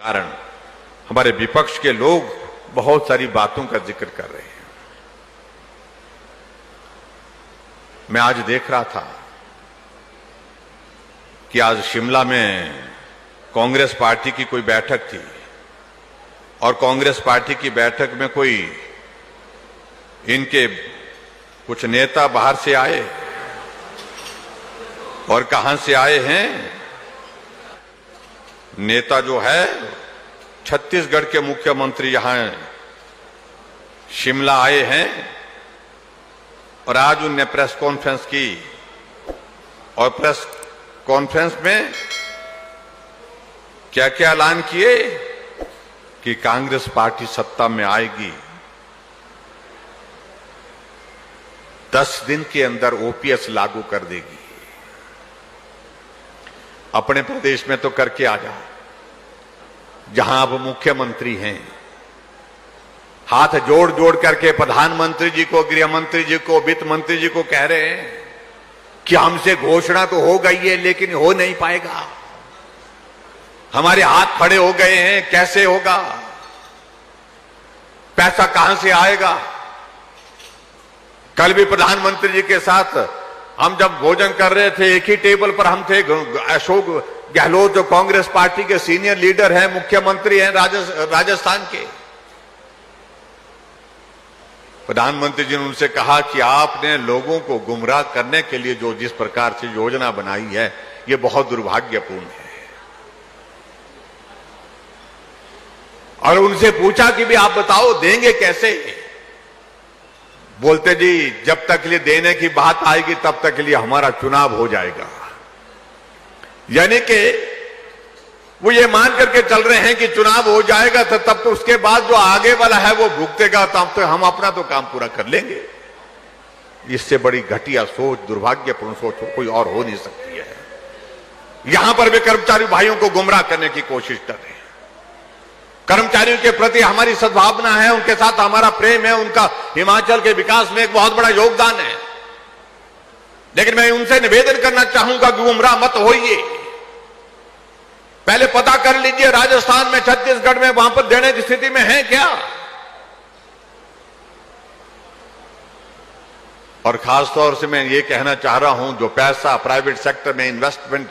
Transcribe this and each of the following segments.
कारण हमारे विपक्ष के लोग बहुत सारी बातों का जिक्र कर रहे हैं। मैं आज देख रहा था कि आज शिमला में कांग्रेस पार्टी की कोई बैठक थी और कांग्रेस पार्टी की बैठक में कोई इनके कुछ नेता बाहर से आए और कहां से आए हैं? नेता जो है छत्तीसगढ़ के मुख्यमंत्री यहां शिमला आए हैं और आज उनने प्रेस कॉन्फ्रेंस की और प्रेस कॉन्फ्रेंस में क्या क्या ऐलान किए कि कांग्रेस पार्टी सत्ता में आएगी, 10 दिन के अंदर ओपीएस लागू कर देगी। अपने प्रदेश में तो करके आ जाओ, जहां आप मुख्यमंत्री हैं। हाथ जोड़ जोड़ करके प्रधानमंत्री जी को, गृह मंत्री जी को, वित्त मंत्री जी को कह रहे हैं कि हमसे घोषणा तो हो गई है लेकिन हो नहीं पाएगा, हमारे हाथ खड़े हो गए हैं, कैसे होगा, पैसा कहां से आएगा। कल भी प्रधानमंत्री जी के साथ हम जब भोजन कर रहे थे, एक ही टेबल पर हम थे। अशोक गहलोत जो कांग्रेस पार्टी के सीनियर लीडर हैं, मुख्यमंत्री हैं राजस्थान के, प्रधानमंत्री जी ने उनसे कहा कि आपने लोगों को गुमराह करने के लिए जो जिस प्रकार से योजना बनाई है, यह बहुत दुर्भाग्यपूर्ण है। और उनसे पूछा कि भी आप बताओ देंगे कैसे? बोलते जी जब तक के लिए देने की बात आएगी तब तक के लिए हमारा चुनाव हो जाएगा। यानी कि वो ये मान करके चल रहे हैं कि चुनाव हो जाएगा तो तब तो उसके बाद जो आगे वाला है वो भुगतेगा, तब तो हम अपना तो काम पूरा कर लेंगे। इससे बड़ी घटिया सोच, दुर्भाग्यपूर्ण सोच कोई और हो नहीं सकती है। यहां पर भी कर्मचारी भाइयों को गुमराह करने की कोशिश कर रहे हैं। कर्मचारियों के प्रति हमारी सद्भावना है, उनके साथ हमारा प्रेम है, उनका हिमाचल के विकास में एक बहुत बड़ा योगदान है। लेकिन मैं उनसे निवेदन करना चाहूंगा कि गुमराह मत होइए। पहले पता कर लीजिए राजस्थान में, छत्तीसगढ़ में, वहां पर देने की स्थिति में है क्या। और खासतौर से मैं ये कहना चाह रहा हूं, जो पैसा प्राइवेट सेक्टर में इन्वेस्टमेंट,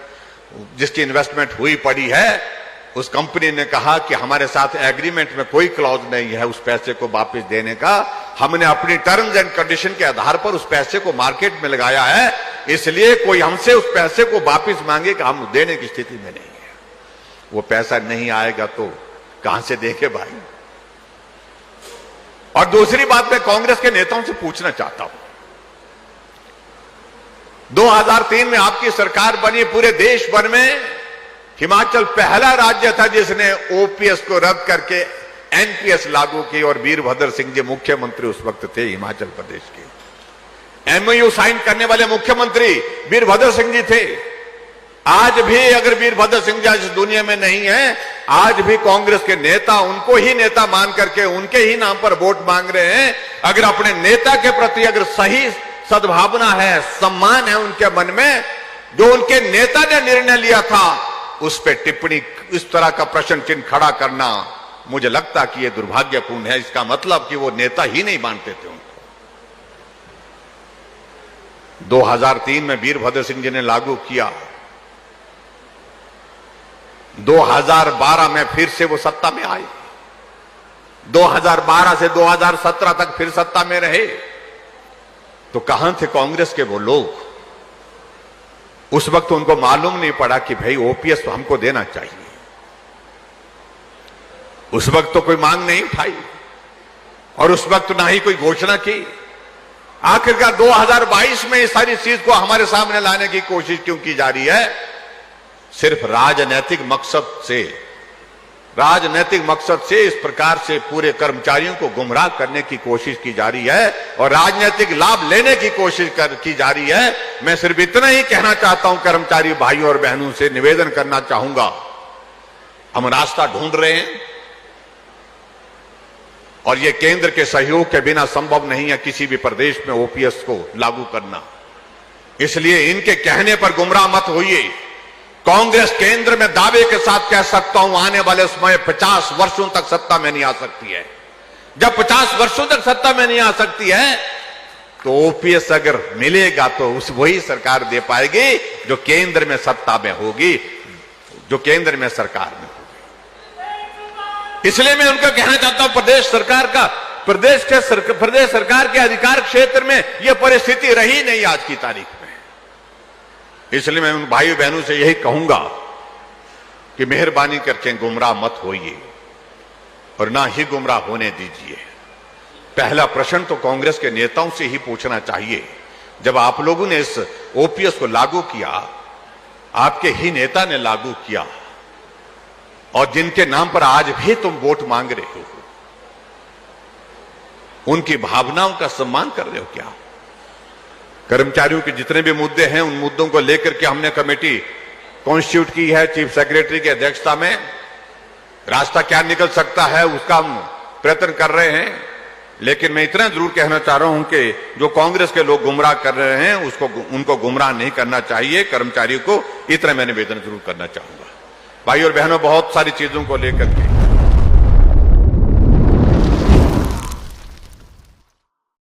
जिसकी इन्वेस्टमेंट हुई पड़ी है, उस कंपनी ने कहा कि हमारे साथ एग्रीमेंट में कोई क्लॉज नहीं है उस पैसे को वापस देने का। हमने अपनी टर्म्स एंड कंडीशन के आधार पर उस पैसे को मार्केट में लगाया है, इसलिए कोई हमसे उस पैसे को वापस मांगे कि हम देने की स्थिति में नहीं है। वो पैसा नहीं आएगा तो कहां से देंगे भाई। और दूसरी बात मैं कांग्रेस के नेताओं से पूछना चाहता हूं, 2003 में आपकी सरकार बनी, पूरे देश भर में हिमाचल पहला राज्य था जिसने ओपीएस को रद्द करके एनपीएस लागू की, और वीरभद्र सिंह जी मुख्यमंत्री उस वक्त थे हिमाचल प्रदेश के। एमओयू साइन करने वाले मुख्यमंत्री वीरभद्र सिंह जी थे। आज भी अगर वीरभद्र सिंह जी इस दुनिया में नहीं है, आज भी कांग्रेस के नेता उनको ही नेता मान करके उनके ही नाम पर वोट मांग रहे हैं। अगर अपने नेता के प्रति अगर सही सद्भावना है, सम्मान है उनके मन में, जो उनके नेता ने निर्णय लिया था उस पर टिप्पणी, इस तरह का प्रश्न चिन्ह खड़ा करना, मुझे लगता कि यह दुर्भाग्यपूर्ण है। इसका मतलब कि वो नेता ही नहीं मानते थे उनको। 2003 में वीरभद्र सिंह जी ने लागू किया, 2012 में फिर से वो सत्ता में आए, 2012 से 2017 तक फिर सत्ता में रहे। तो कहां थे कांग्रेस के वो लोग? उस वक्त उनको मालूम नहीं पड़ा कि भाई ओपीएस तो हमको देना चाहिए। उस वक्त तो कोई मांग नहीं उठाई और उस वक्त ना ही कोई घोषणा की। आखिरकार 2022 में इस सारी चीज को हमारे सामने लाने की कोशिश क्यों की जा रही है? सिर्फ राजनीतिक मकसद से इस प्रकार से पूरे कर्मचारियों को गुमराह करने की कोशिश की जा रही है और राजनीतिक लाभ लेने की कोशिश की जा रही है। मैं सिर्फ इतना ही कहना चाहता हूं, कर्मचारी भाइयों और बहनों से निवेदन करना चाहूंगा, हम रास्ता ढूंढ रहे हैं और यह केंद्र के सहयोग के बिना संभव नहीं है किसी भी प्रदेश में ओपीएस को लागू करना। इसलिए इनके कहने पर गुमराह मत होइए। कांग्रेस केंद्र में दावे के साथ कह सकता हूं आने वाले समय 50 वर्षों तक सत्ता में नहीं आ सकती है। जब 50 वर्षों तक सत्ता में नहीं आ सकती है तो ओपीएस अगर मिलेगा तो वही सरकार दे पाएगी जो केंद्र में सत्ता में होगी, जो केंद्र में सरकार में होगी। इसलिए मैं उनका कहना चाहता हूं प्रदेश सरकार के अधिकार क्षेत्र में यह परिस्थिति रही नहीं आज की तारीख में। इसलिए मैं उन भाई बहनों से यही कहूंगा कि मेहरबानी करके गुमराह मत होइए और ना ही गुमराह होने दीजिए। पहला प्रश्न तो कांग्रेस के नेताओं से ही पूछना चाहिए। जब आप लोगों ने इस ओपीएस को लागू किया, आपके ही नेता ने लागू किया और जिनके नाम पर आज भी तुम वोट मांग रहे हो, उनकी भावनाओं का सम्मान कर रहे हो क्या? कर्मचारियों के जितने भी मुद्दे हैं उन मुद्दों को लेकर के हमने कमेटी कॉन्स्टिट्यूट की है चीफ सेक्रेटरी की अध्यक्षता में। रास्ता क्या निकल सकता है उसका हम प्रयत्न कर रहे हैं, लेकिन मैं इतना जरूर कहना चाह रहा हूं कि जो कांग्रेस के लोग गुमराह कर रहे हैं उनको गुमराह नहीं करना चाहिए। कर्मचारियों को इतना मैं निवेदन जरूर करना चाहूंगा। भाई और बहनों, बहुत सारी चीजों को लेकर के